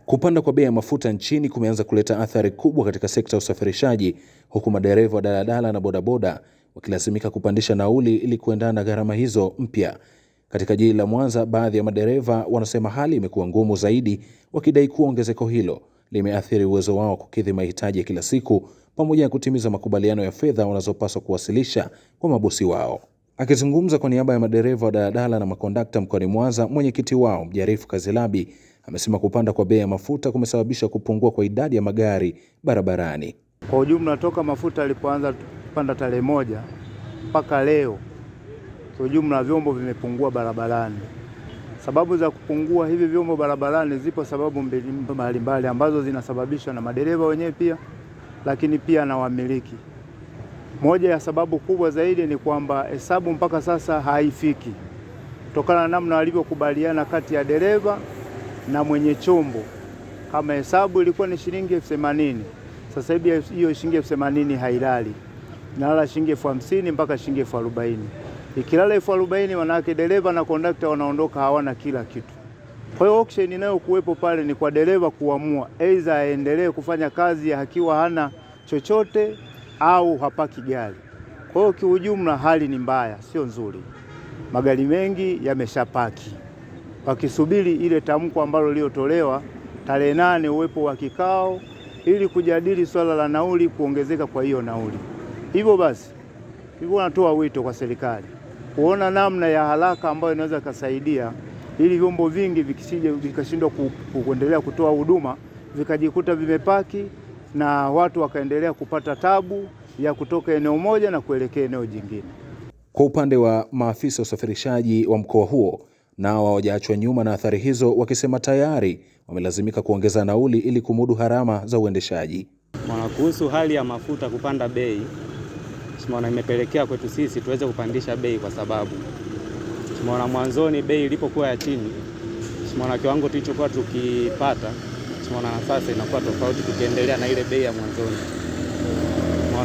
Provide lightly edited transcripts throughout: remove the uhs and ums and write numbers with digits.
Kupanda kwa bei ya mafuta nchini kumeanza kuleta athari kubwa katika sekta ya usafirishaji, huku madereva wa daladala na bodaboda wakilazimika kupandisha nauli ili kuendana na gharama hizo mpya. Katika jiji la Mwanza, baadhi ya madereva wanasema hali imekuwa ngumu zaidi, wakidai kuwa ongezeko hilo limeathiri uwezo wao kukidhi mahitaji ya kila siku pamoja na kutimiza makubaliano ya fedha wanazopaswa kuwasilisha kwa mabosi wao. Akizungumza kwa niaba ya madereva wa daladala na makondakta mkoani Mwanza, mwenyekiti wao Mjarifu Kazilabi amesema kupanda kwa bei ya mafuta kumesababisha kupungua kwa idadi ya magari barabarani. Kwa ujumla, toka mafuta yalipoanza kupanda tarehe 1 mpaka leo, kwa ujumla vyombo vimepungua barabarani. Sababu za kupungua hivi vyombo barabarani zipo sababu mbalimbali ambazo zinasababishwa na madereva wenyewe pia, lakini pia na wamiliki. Moja ya sababu kubwa zaidi ni kwamba hesabu mpaka sasa haifiki, kutokana na namna walivyokubaliana kati ya dereva na mwenye chombo. Kama hesabu ilikuwa ni shilingi 80,000, sasa hivi hiyo shilingi 80,000 hailali, inalala shilingi 50,000 mpaka shilingi 40,000. Ikilala 40,000, maana yake dereva na kondakta wanaondoka hawana kila kitu. Kwa hiyo auction inayokuwepo pale ni kwa dereva kuamua aidha aendelee kufanya kazi akiwa hana chochote au hapaki gari. Kwa hiyo kiujumla hali ni mbaya, sio nzuri. Magari mengi yameshapaki wakisubiri ile tamko ambalo liliotolewa tarehe 8, uwepo wa kikao ili kujadili swala la nauli, kuongezeka kwa hiyo nauli. Hivyo basi, natoa wito kwa serikali kuona namna ya haraka ambayo inaweza kusaidia ili vyombo vingi vikashindwa kuendelea kutoa huduma, vikajikuta vimepaki na watu wakaendelea kupata tabu ya kutoka eneo moja na kuelekea eneo jingine. Kwa upande wa maafisa wa usafirishaji wa mkoa huo, nao hawajaachwa nyuma na athari hizo, wakisema tayari wamelazimika kuongeza nauli ili kumudu gharama za uendeshaji. Kuhusu hali ya mafuta kupanda bei, imepelekea kwetu sisi tuweze kupandisha bei kwa sababu mwanzoni bei ilipokuwa ya chini, kiwango tulichokuwa tukipata sasa inakuwa tofauti tukiendelea na ile bei ya mwanzoni.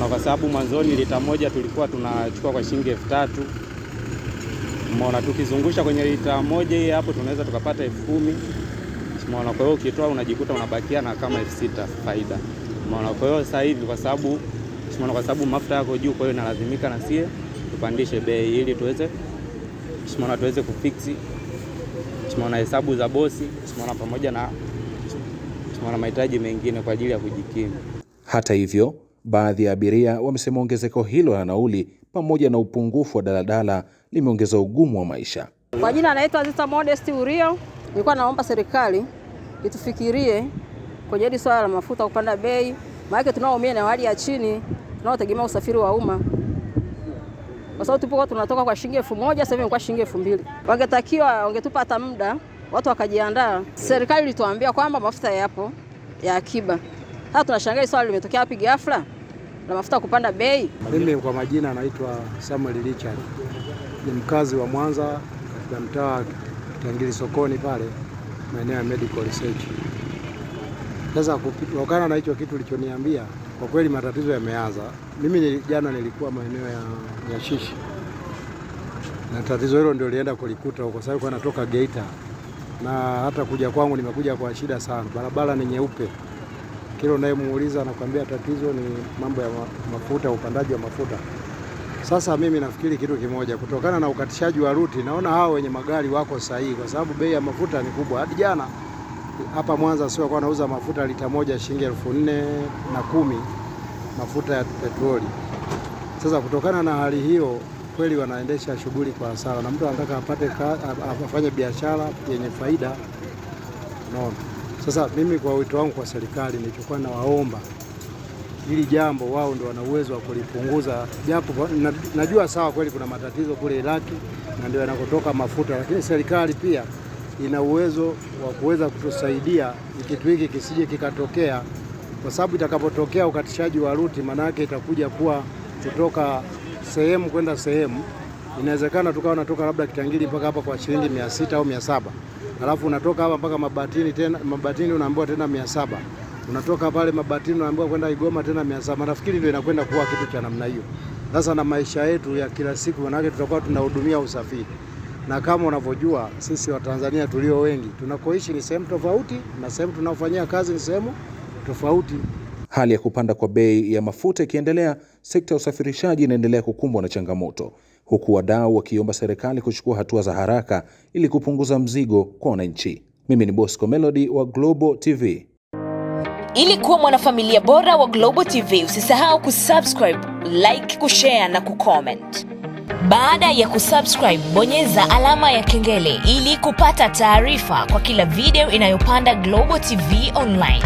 Kwa sababu mwanzoni lita moja tulikuwa tunachukua kwa shilingi 3,000. Tukizungusha kwenye lita moja hii hapo tunaweza tukapata 10,000. Kwa hiyo ukitoa unajikuta unabakia na kama 6,000 faida. Kwa hiyo sasa hivi kwa sababu mafuta yako juu, kwa hiyo inalazimika na sie tupandishe bei ili tuweze kufiksi hesabu za bosi pamoja na mahitaji mengine kwa ajili ya kujikimu. Hata hivyo, baadhi ya abiria wamesema ongezeko hilo la nauli pamoja na upungufu wa daladala limeongeza ugumu wa maisha. Kwa jina anaitwa Zita Modest Urio. Nilikuwa naomba serikali itufikirie kwenye hili swala la mafuta kupanda bei, maana tunaoumia na hali ya chini tunaotegemea usafiri wa umma. Kwa sababu tupo tunatoka kwa shilingi 1,000, sasa hivi ni kwa shilingi 2,000. Wangetupa hata muda watu wakajiandaa. Serikali ilituambia kwamba mafuta yapo ya akiba. Sasa tunashangaa swali limetokea wapi ghafla na mafuta kupanda bei. Mimi kwa majina naitwa Samuel Richard. Ni mkazi wa Mwanza katika mtaa Kitangili sokoni pale maeneo ya Medical Research. Sasa kutokana na hicho kitu ulichoniambia, kwa kweli matatizo yameanza. Mimi jana nilikuwa maeneo ya Shishi. Na tatizo hilo ndio lienda kulikuta kwa sababu kwa natoka Geita. Na hata kuja kwangu nimekuja kwa shida sana. Barabara ni nyeupe. Kila unayemuuliza anakuambia tatizo ni mambo ya mafuta, upandaji wa mafuta. Sasa mimi nafikiri kitu kimoja, kutokana na ukatishaji wa ruti, naona hao wenye magari wako sahihi kwa sababu bei ya mafuta ni kubwa. Hadi jana hapa Mwanza sio kwa nauza mafuta lita moja shilingi 4,010 mafuta ya petroli. Sasa kutokana na hali hiyo kweli wanaendesha shughuli kwa hasara, na mtu anataka afanye biashara yenye faida. Unaona? Sasa mimi kwa wito wangu kwa serikali nilichokuwa nawaomba hili jambo, wao ndio wana uwezo wa kulipunguza, japo najua sawa kweli kuna matatizo kule Iraki na ndio yanakotoka mafuta, lakini serikali pia ina uwezo wa kuweza kutusaidia kitu hiki kisije kikatokea, kwa sababu itakapotokea ukatishaji wa ruti, maana yake itakuja kuwa kutoka sehemu kwenda sehemu. Inawezekana tukawa natoka labda Kitangili mpaka hapa kwa shilingi 600 au 700. Alafu unatoka hapa mpaka Mabatini unaambiwa tena 700. Unatoka pale Mabatini unaambiwa kwenda Igoma tena 700. Nafikiri ndio inakwenda kuwa kitu cha namna hiyo. Sasa na maisha yetu ya kila siku, maana yake tutakuwa tunahudumia usafiri. na kama unavyojua sisi Watanzania tulio wengi tunakoishi ni sehemu tofauti na sehemu tunaofanyia kazi ni sehemu tofauti. Hali ya kupanda kwa bei ya mafuta ikiendelea, sekta ya usafirishaji inaendelea kukumbwa na changamoto, huku wadau wakiomba serikali kuchukua hatua za haraka ili kupunguza mzigo kwa wananchi. Mimi ni Bosco Melody wa Global TV. Ili kuwa mwanafamilia bora wa Global TV, usisahau kusubscribe, like, kushare na kucomment. Baada ya kusubscribe, bonyeza alama ya kengele ili kupata taarifa kwa kila video inayopanda Global TV Online.